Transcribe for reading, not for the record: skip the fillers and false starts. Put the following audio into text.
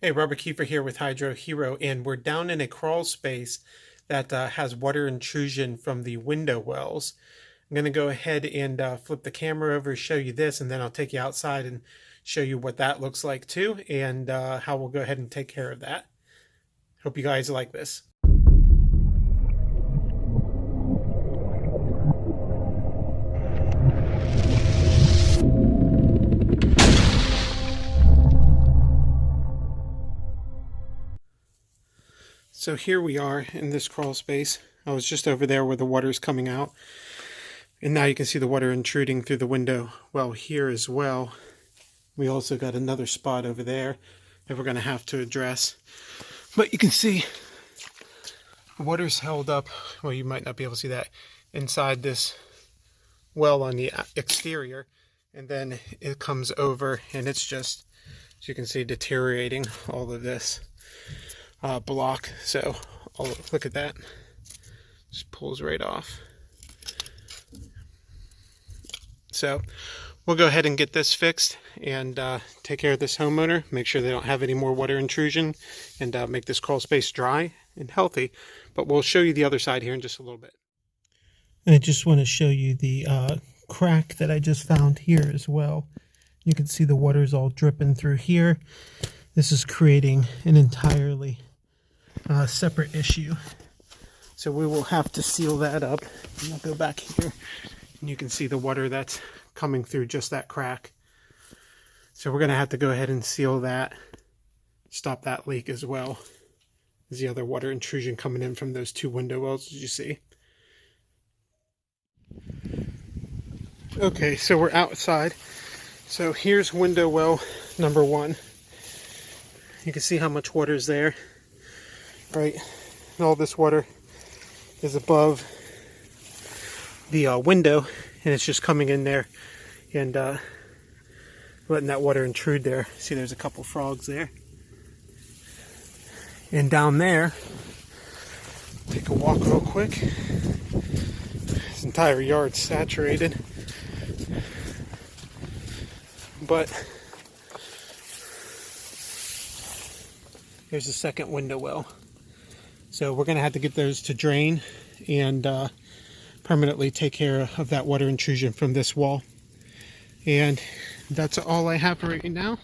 Hey, Robert Kiefer here with HydroHero, and we're down in a crawl space that has water intrusion from the window wells. I'm going to go ahead and flip the camera over, show you this, and then I'll take you outside and show you what that looks like too, and how we'll go ahead and take care of that. Hope you guys like this. So here we are in this crawl space. I was just over there where the water is coming out. And now you can see the water intruding through the window well here as well. We also got another spot over there that we're going to have to address. But you can see the water's held up. Well, you might not be able to see that inside this well on the exterior. And then it comes over and it's just, as you can see, deteriorating all of this block. So look at that, just pulls right off. So we'll go ahead and get this fixed and take care of this homeowner, make sure they don't have any more water intrusion, and make this crawl space dry and healthy. But we'll show you the other side here in just a little bit. I just want to show you the crack that I just found here as well. You can see the water's all dripping through here. This is creating an entirely separate issue. So we will have to seal that up. And I'll go back here and you can see the water that's coming through just that crack. So we're going to have to go ahead and seal that, stop that leak as well. There's the other water intrusion coming in from those two window wells, as you see. Okay, so we're outside. So here's window well number 1. You can see how much water is there. Right, and all this water is above the window, and it's just coming in there and letting that water intrude there. See, there's a couple frogs there. And down there, take a walk real quick. This entire yard's saturated. But here's the second window well. So we're going to have to get those to drain and permanently take care of that water intrusion from this wall. And that's all I have right now.